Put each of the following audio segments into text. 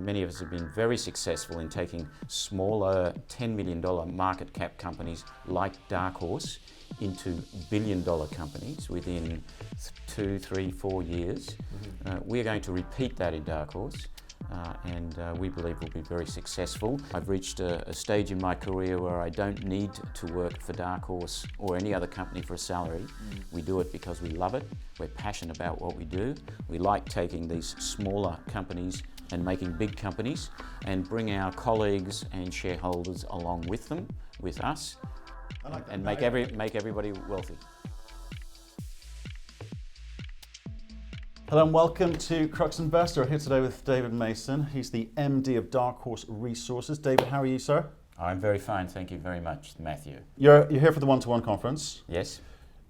Many of us have been very successful in taking smaller $10 million market cap companies like Dark Horse into billion-dollar companies within 2, 3, 4 years. We're going to repeat that in Dark Horse. And we believe we'll be very successful. I've reached a stage in my career where I don't need to work for Dark Horse or any other company for a salary. We do it because we love it. We're passionate about what we do. We like taking these smaller companies and making big companies and bring our colleagues and shareholders along with them, with us, and make everybody wealthy. Hello and welcome to Crux Investor. We're here today with David Mason. He's the MD of Dark Horse Resources. David, how are you, sir? I'm very fine, thank you very much, Matthew. You're here for the one-to-one conference. Yes.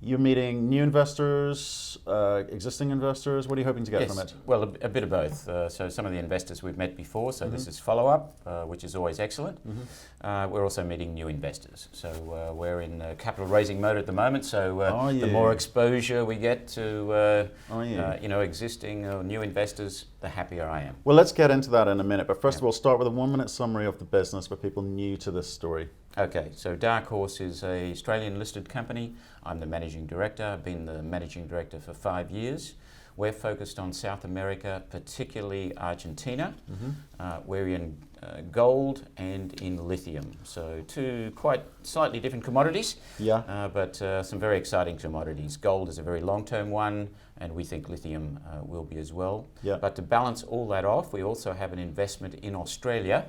You're meeting new investors, existing investors. What are you hoping to get from it? Well, a bit of both. So some of the investors we've met before, so this is follow-up, which is always excellent. We're also meeting new investors. So we're in capital raising mode at the moment, so the more exposure we get to existing or new investors, the happier I am. Well, let's get into that in a minute, but first of all, start with a 1-minute summary of the business for people new to this story. Okay, so Dark Horse is an Australian listed company. I'm the managing director. I've been the managing director for 5 years. We're focused on South America, particularly Argentina. We're in gold and in lithium. So two quite slightly different commodities, but some very exciting commodities. Gold is a very long-term one, and we think lithium will be as well. But to balance all that off, we also have an investment in Australia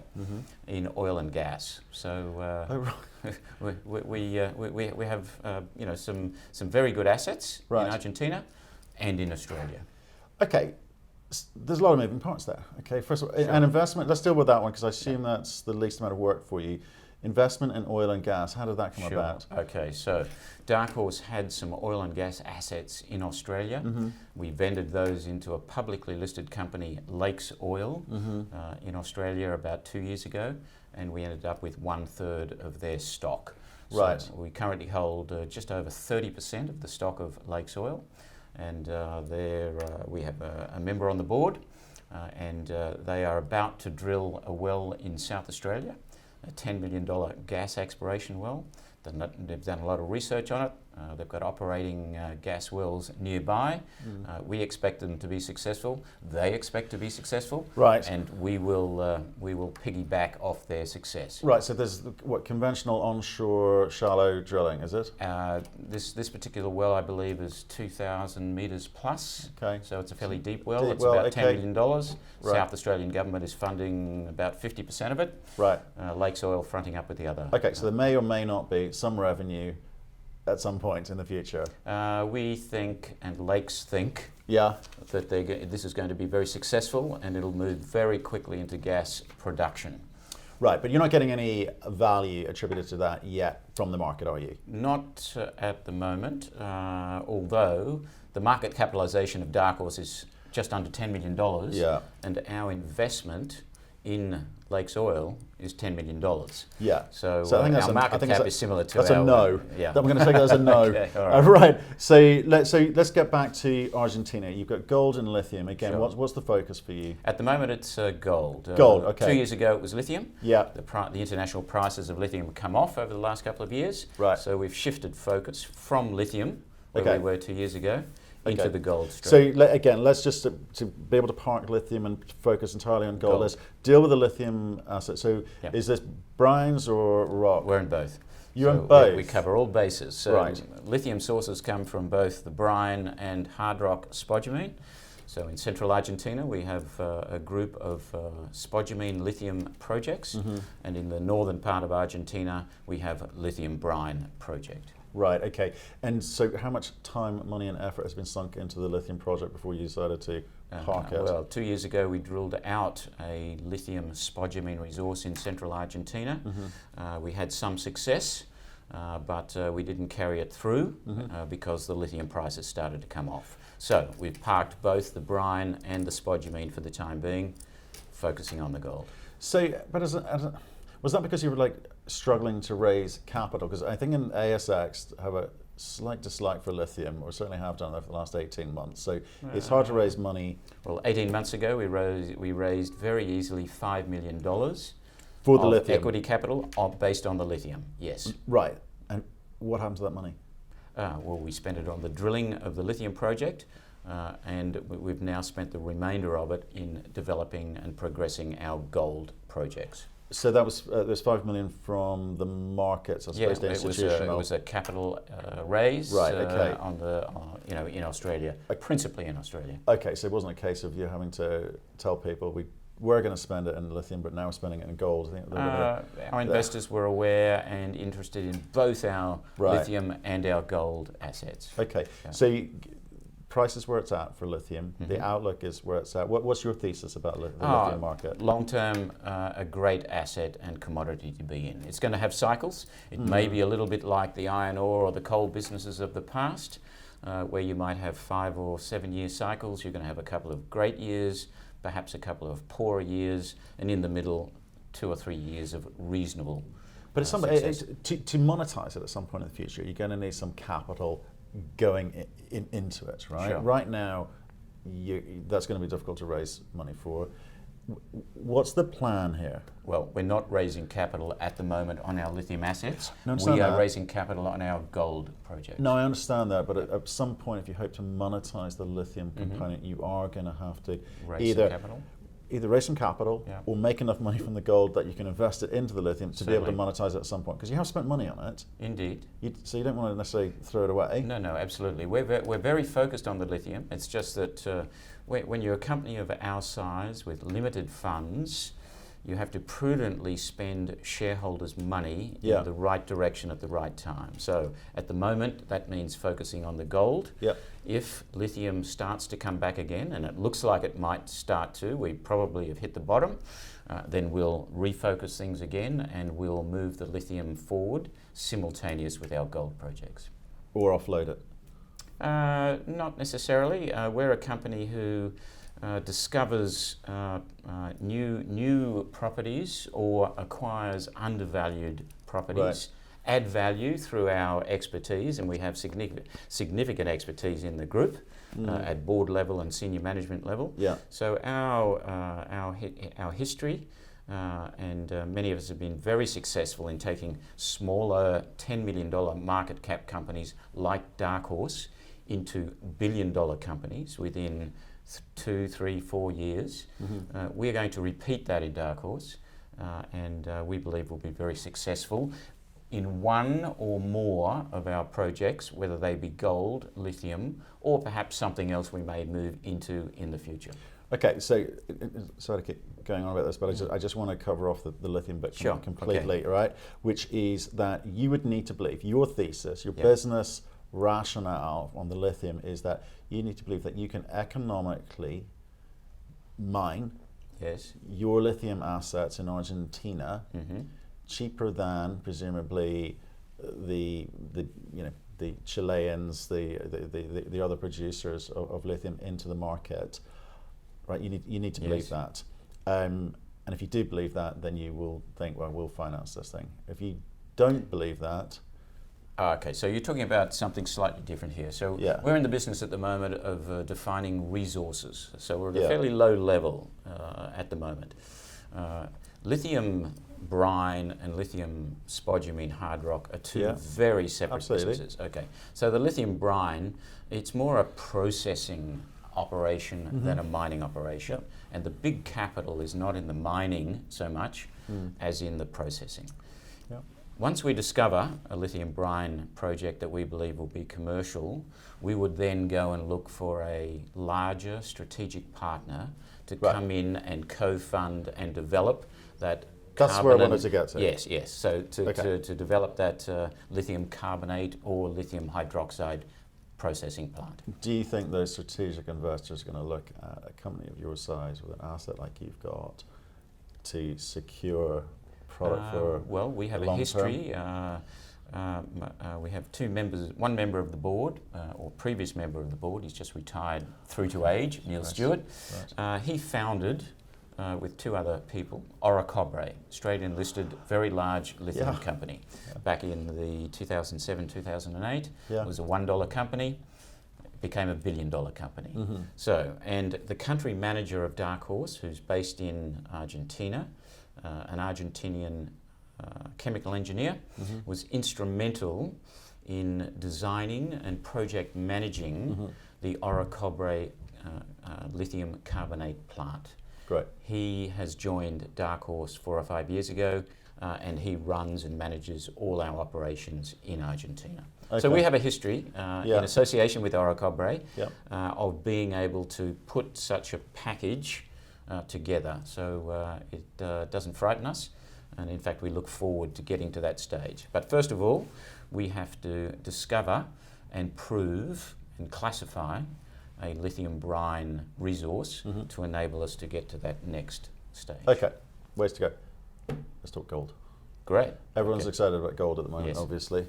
in oil and gas. So we have some very good assets in Argentina and in Australia. Okay, there's a lot of moving parts there. Okay, first of all, an investment, let's deal with that one because I assume that's the least amount of work for you. Investment in oil and gas, how did that come about? Okay, so Dark Horse had some oil and gas assets in Australia. We vended those into a publicly listed company, Lakes Oil, in Australia about 2 years ago, and we ended up with 1/3 of their stock. So we currently hold just over 30% of the stock of Lakes Oil, and we have a member on the board, and they are about to drill a well in South Australia, a $10 million gas exploration well. They've done a lot of research on it. They've got operating gas wells nearby. We expect them to be successful. They expect to be successful. And we will piggyback off their success. So there's conventional onshore shallow drilling, is it? This particular well, I believe, is 2,000 meters plus. So it's a fairly deep well. It's well, about $10 million. South Australian government is funding about 50% of it. Lakes Oil fronting up with the other. So there may or may not be some revenue at some point in the future. We think, and Lakes think, that this is going to be very successful and it'll move very quickly into gas production. But you're not getting any value attributed to that yet from the market, are you? Not at the moment, although the market capitalization of Dark Horse is just under $10 million, and our investment in Lakes Oil is $10 million. So I think our market cap is similar to that's a no. I'm going to take that as a no. Right. So let's get back to Argentina. You've got gold and lithium. Again, what's the focus for you? At the moment, it's gold. Gold. 2 years ago, it was lithium. The international prices of lithium have come off over the last couple of years. So we've shifted focus from lithium, where we were 2 years ago, into the gold stream. So again, let's just to be able to park lithium and focus entirely on gold. Let's deal with the lithium asset. So is this brines or rock? We're in both. You're in both? We cover all bases. So lithium sources come from both the brine and hard rock spodumene. So in central Argentina, we have a group of spodumene lithium projects, and in the northern part of Argentina, we have lithium brine project. And so how much time, money and effort has been sunk into the lithium project before you decided to park it? Well, 2 years ago we drilled out a lithium spodumene resource in central Argentina. We had some success, but we didn't carry it through because the lithium prices started to come off. So we've parked both the brine and the spodumene for the time being, focusing on the gold. So, but was that because you were struggling to raise capital? Because I think in ASX have slight dislike for lithium, or certainly have done over the last 18 months. So it's hard to raise money. Well, 18 months ago, we raised very easily $5 million For the of lithium. equity capital based on the lithium, yes. Right. And what happened to that money? Well, we spent it on the drilling of the lithium project, and we've now spent the remainder of it in developing and progressing our gold projects. So that was there's 5 million from the markets as opposed to institutional. It was a capital raise, Right, okay. on the in Australia, principally in Australia. Okay, so it wasn't a case of you having to tell people we're going to spend it in lithium, but now we're spending it in gold. I think our investors were aware and interested in both our Right. lithium and our gold assets. Okay, Yeah. so price is where it's at for lithium. Mm-hmm. The outlook is where it's at. What's your thesis about the lithium market? Long term, a great asset and commodity to be in. It's going to have cycles. It may be a little bit like the iron ore or the coal businesses of the past, where you might have 5 or 7 year cycles. You're going to have a couple of great years, perhaps a couple of poorer years, and in the middle, 2 or 3 years of reasonable. But it's success. to monetize it at some point in the future, you're going to need some capital going into it, right? Sure. Right now, that's going to be difficult to raise money for. What's the plan here? Well, we're not raising capital at the moment on our lithium assets. No, I understand we are that. raising capital on our gold project. No, I understand that, but at some point, if you hope to monetize the lithium component, you are going to have to Raise some capital. either raise some capital Yeah. or make enough money from the gold that you can invest it into the lithium to be able to Certainly. monetize it at some point, because you have spent money on it. Indeed. So you don't want to necessarily throw it away. No, absolutely. We're very focused on the lithium. It's just that when you're a company of our size with limited funds, you have to prudently spend shareholders' money Yeah. in the right direction at the right time. So at the moment, that means focusing on the gold. Yeah. If lithium starts to come back again, and it looks like it might start to, we probably have hit the bottom, then we'll refocus things again and we'll move the lithium forward simultaneous with our gold projects. Or offload it. Not necessarily. We're a company who discovers new properties or acquires undervalued properties, Right. add value through our expertise, and we have significant expertise in the group at board level and senior management level. Yeah. So our history, and many of us have been very successful in taking smaller $10 million market cap companies like Dark Horse into billion-dollar companies within 2, 3, 4 years. We're going to repeat that in Dark Horse, and we believe we'll be very successful in one or more of our projects, whether they be gold, lithium, or perhaps something else we may move into in the future. Okay, so sorry to keep going on about this, but I just want to cover off the lithium bit Sure, completely, okay. right? Which is that you would need to believe, your thesis, your Yeah. business rationale on the lithium is that you need to believe that you can economically mine Yes. your lithium assets in Argentina cheaper than presumably the Chileans, the other producers of lithium into the market, right? You need to believe Yes. that, and if you do believe that, then you will think, well, we'll finance this thing. If you don't believe that, Okay, so you're talking about something slightly different here. So Yeah. we're in the business at the moment of defining resources. So we're at a Yeah. fairly low level at the moment. Lithium brine and lithium spodumene hard rock are two Yeah. very separate Absolutely. businesses. Okay, so the lithium brine, it's more a processing operation than a mining operation, and the big capital is not in the mining so much as in the processing. Yeah. Once we discover a lithium brine project that we believe will be commercial, we would then go and look for a larger strategic partner to Right. come in and co-fund and develop that. That's where I carbon wanted to get to. Yes. So Okay. to develop that lithium carbonate or lithium hydroxide processing plant. Do you think those strategic investors are going to look at a company of your size with an asset like you've got to secure product for Well, we have a long history. We have two members, one member of the board, or previous member of the board, he's just retired through to age, Neil Right. Stewart. Right. He founded with two other people, Orocobre, Australian listed, very large lithium company. Back in the 2007-2008, it was a $1 company, became $1 billion company. So, and the country manager of Dark Horse, who's based in Argentina, an Argentinian chemical engineer, was instrumental in designing and project managing the Orocobre lithium carbonate plant. Great. He has joined Dark Horse 4 or 5 years ago, and he runs and manages all our operations in Argentina. Okay. So we have a history in association with Orocobre of being able to put such a package together. So it doesn't frighten us, and in fact we look forward to getting to that stage. But first of all, we have to discover and prove and classify a lithium brine resource to enable us to get to that next stage. Okay, ways to go. Let's talk gold. Great. Everyone's excited about gold at the moment, Yes. obviously.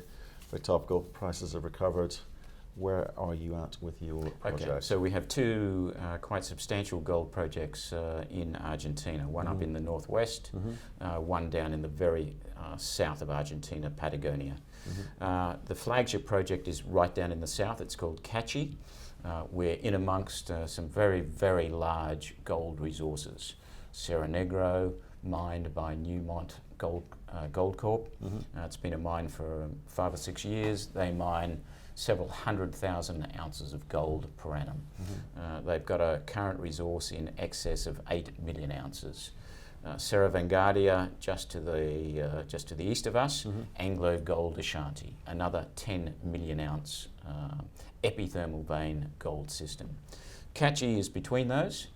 Very topical. Prices have recovered. Where are you at with your project? Okay, so we have two quite substantial gold projects in Argentina. One up in the northwest, one down in the very south of Argentina, Patagonia. The flagship project is right down in the south. It's called Cachi. We're in amongst some very, very large gold resources. Cerro Negro, mined by Newmont Gold Corp. It's been a mine for 5 or 6 years. They mine several 100,000 ounces of gold per annum. They've got a current resource in excess of 8 million ounces. Serra Vanguardia, just to the east of us, Anglo Gold Ashanti, another 10 million ounce epithermal vein gold system. Cachi is between those.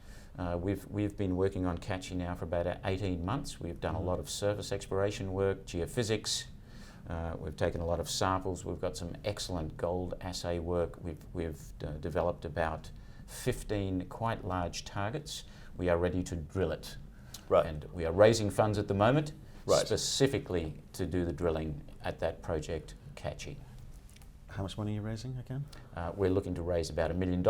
We've been working on Cachi now for about 18 months. We've done a lot of surface exploration work, geophysics. We've taken a lot of samples. We've got some excellent gold assay work. We've developed about 15 quite large targets. We are ready to drill it. Right. And we are raising funds at the moment, specifically to do the drilling at that project, Cachi. How much money are you raising again? We're looking to raise about $1 million.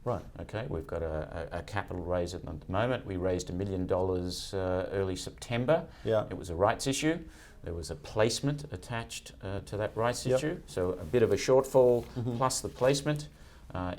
Right. Okay, we've got a capital raise at the moment. We raised $1 million early September. Yeah. It was a rights issue. There was a placement attached to that rights issue, so a bit of a shortfall plus the placement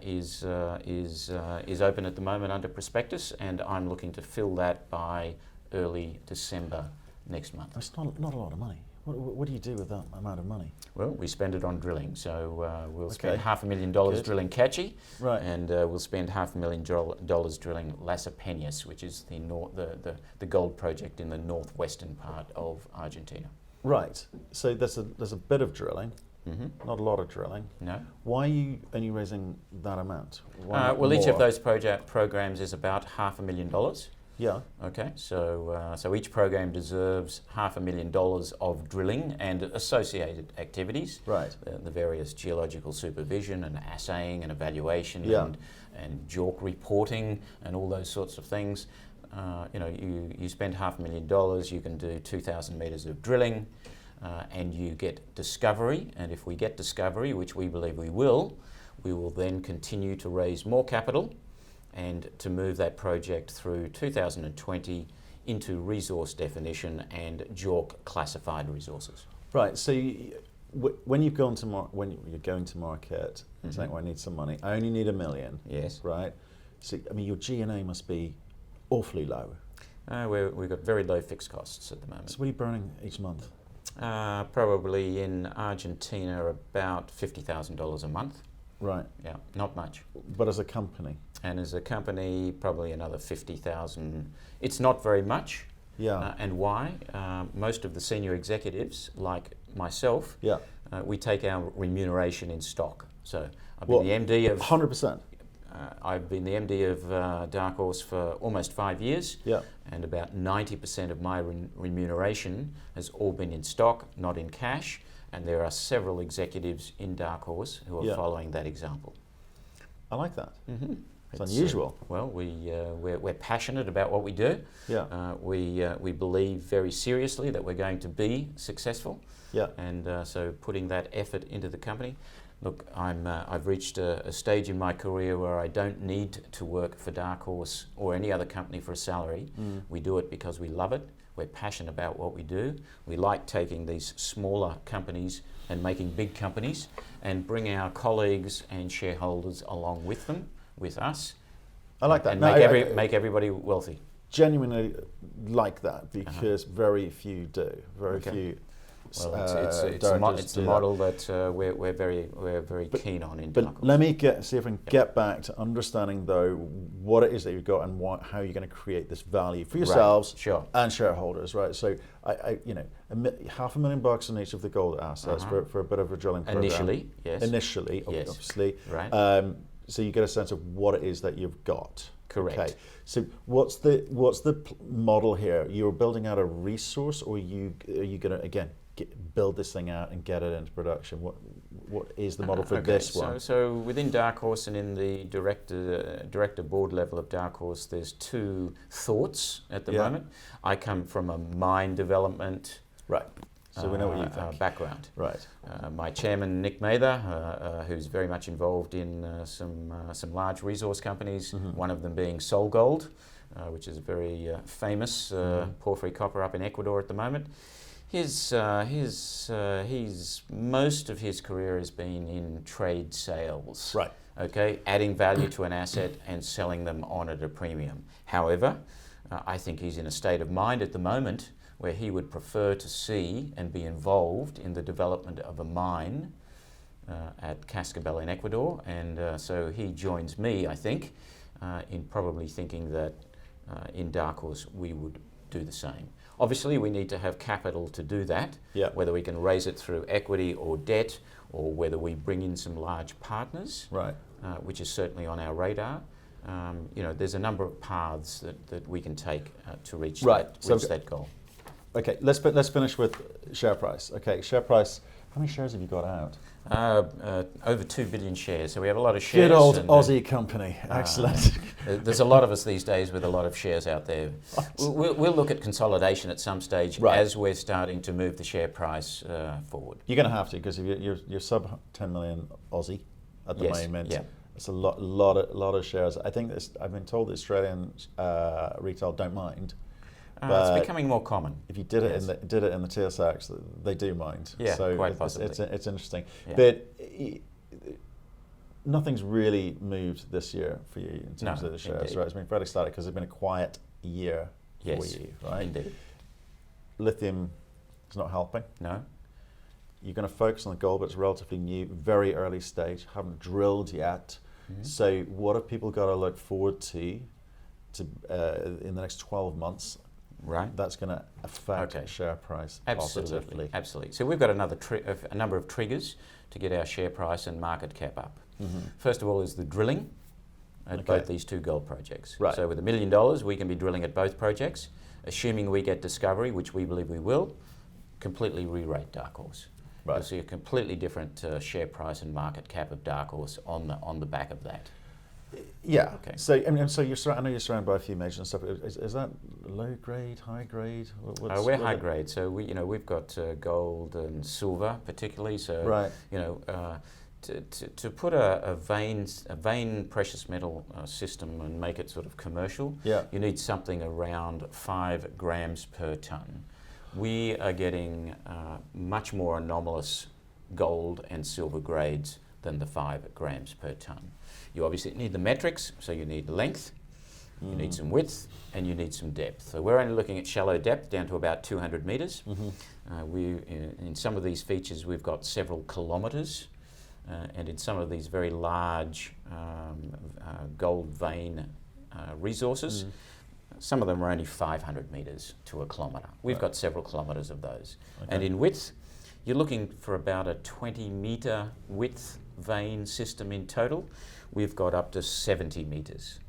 is open at the moment under prospectus, and I'm looking to fill that by early December next month. That's not a lot of money. What do you do with that amount of money? Well, we spend it on drilling, so we'll spend $500,000 drilling Cachi, and we'll spend $500,000 drilling Las Peñas, which is the gold project in the northwestern part of Argentina. Right. So there's a bit of drilling, not a lot of drilling. No. Why are you only raising that amount? Well, each of those programs is about $500,000. Yeah. Okay, so each program deserves $500,000 of drilling and associated activities. Right. The various geological supervision and assaying and evaluation and JORC reporting and all those sorts of things. You spend $500,000, you can do 2,000 metres of drilling, and you get discovery. And if we get discovery, which we believe we will then continue to raise more capital and to move that project through 2020 into resource definition and JORC classified resources. Right. So when you're going to market, saying, "Well, I need some money. I only need $1 million." Yes. Right. So I mean, your G&A must be awfully low. We've got very low fixed costs at the moment. So what are you burning each month? Probably in Argentina about $50,000 a month. Right. Yeah, not much. But as a company? And as a company, probably another 50,000. It's not very much. Yeah. And why? Most of the senior executives, like myself, we take our remuneration in stock. So I've been the MD of 100%. I've been the MD of Dark Horse for almost 5 years, and about 90% of my remuneration has all been in stock, not in cash. And there are several executives in Dark Horse who are following that example. I like that. It's unusual. Well, we're passionate about what we do. We believe very seriously that we're going to be successful. And so putting that effort into the company. Look, I've reached a stage in my career where I don't need to work for Dark Horse or any other company for a salary. We do it because we love it. We're passionate about what we do. We like taking these smaller companies and making big companies and bring our colleagues and shareholders along with them, with us. I like that. And No, make everybody wealthy. Genuinely like that, because very few do. Very few. Well, it's a model that we're very keen on in Dark Horse. But let me see if I can get back to understanding though what it is that you've got and how you're going to create this value for yourselves and shareholders, right? So I $500,000 in each of the gold assets for a bit of a drilling program. Initially, obviously. Right. So you get a sense of what it is that you've got. Correct. Okay. So what's the model here? You're building out a resource, or are you going to again build this thing out and get it into production? What is the model for this one? So within Dark Horse and in the director board level of Dark Horse, there's two thoughts at the moment. I come from a mine development So we know what you think. Background. Right. My chairman, Nick Mather, who's very much involved in some large resource companies, one of them being Sol Gold, which is a very famous porphyry copper up in Ecuador at the moment. His most of his career has been in trade sales. Right. Okay, adding value to an asset and selling them on at a premium. However, I think he's in a state of mind at the moment where he would prefer to see and be involved in the development of a mine at Cascabel in Ecuador, and so he joins me, I think, in probably thinking that in Dark Horse we would do the same. Obviously, we need to have capital to do that, whether we can raise it through equity or debt, or whether we bring in some large partners, which is certainly on our radar. There's a number of paths that we can take to reach that goal. Okay, let's finish with share price. Okay, share price. How many shares have you got out? Over 2 billion shares. So we have a lot of shares. Good old Aussie company. Excellent. There's a lot of us these days with a lot of shares out there. We'll look at consolidation at some stage as we're starting to move the share price forward. You're going to have to, because if you're sub 10 million Aussie at the moment. Yeah. It's a lot of shares. I think I've been told the Australian retail don't mind. It's becoming more common. If you did it in the TSX, they do mind. Yeah, so quite possibly. It's interesting. Yeah. But nothing's really moved this year for you in terms of the shares, indeed. Right? It's been fairly static because it's been a quiet year for you, right? Indeed. Lithium is not helping. No. You're going to focus on the gold, but it's relatively new, very early stage, haven't drilled yet. So what have people got to look forward to in the next 12 months? Right. That's going to affect share price positively. Absolutely. So we've got a number of triggers to get our share price and market cap up. First of all is the drilling at both these two gold projects. Right. So with $1 million, we can be drilling at both projects, assuming we get discovery, which we believe we will, completely re-rate Dark Horse. Right. You'll see a completely different share price and market cap of Dark Horse on the back of that. Yeah. Okay. So I know you're surrounded by a few majors and stuff. Is that low grade, high grade? We're high grade. So we've got gold and silver particularly. So to put a vein precious metal system and make it sort of commercial, you need something around 5 grams per ton. We are getting much more anomalous gold and silver grades than the 5 grams per ton. You obviously need the metrics, so you need length, you need some width, and you need some depth. So we're only looking at shallow depth down to about 200 metres. In some of these features we've got several kilometres, and in some of these very large gold vein resources, some of them are only 500 metres to a kilometre. We've got several kilometres of those. And in width, you're looking for about a 20 metre width vein system in total. We've got up to 70 metres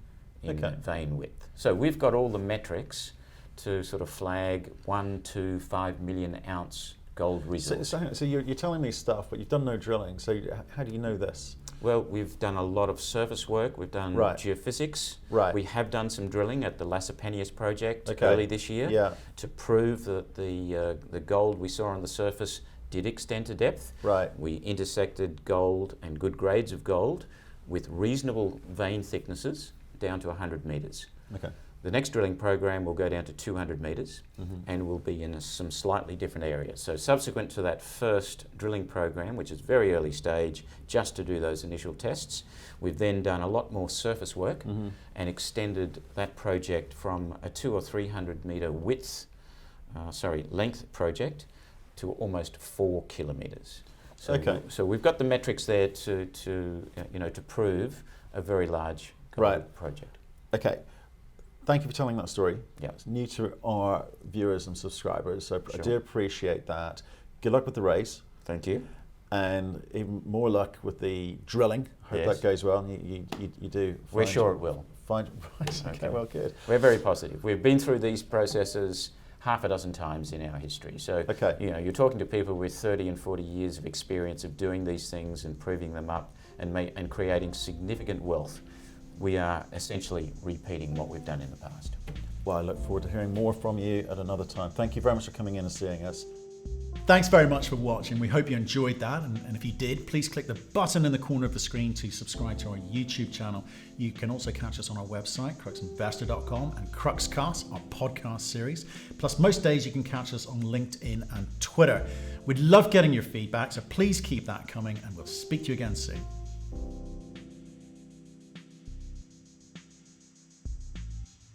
in vein width. So we've got all the metrics to sort of flag 1 to 5 million ounce gold resource. So you're telling me stuff, but you've done no drilling. So how do you know this? Well, we've done a lot of surface work. We've done geophysics. Right. We have done some drilling at the Las Peñas project early this year to prove that the gold we saw on the surface did extend to depth. Right. We intersected gold and good grades of gold with reasonable vein thicknesses down to 100 metres. Okay. The next drilling program will go down to 200 metres and will be in some slightly different areas. So subsequent to that first drilling program, which is very early stage, just to do those initial tests, we've then done a lot more surface work and extended that project from a 200 or 300 metre length project to almost 4 kilometres. So, okay. So we've got the metrics there to prove a very large gold project. Okay. Thank you for telling that story. Yeah. It's new to our viewers and subscribers, so Sure. I do appreciate that. Good luck with the race. Thank you. And even more luck with the drilling. Hope Yes. that goes well. And you do. We're sure it will. Right. Okay. Well, good. We're very positive. We've been through these processes half a dozen times in our history. So, you're talking to people with 30 and 40 years of experience of doing these things and proving them up and creating significant wealth. We are essentially repeating what we've done in the past. Well, I look forward to hearing more from you at another time. Thank you very much for coming in and seeing us. Thanks very much for watching. We hope you enjoyed that. And if you did, please click the button in the corner of the screen to subscribe to our YouTube channel. You can also catch us on our website, cruxinvestor.com, and Cruxcast, our podcast series. Plus, most days you can catch us on LinkedIn and Twitter. We'd love getting your feedback, so please keep that coming, and we'll speak to you again soon.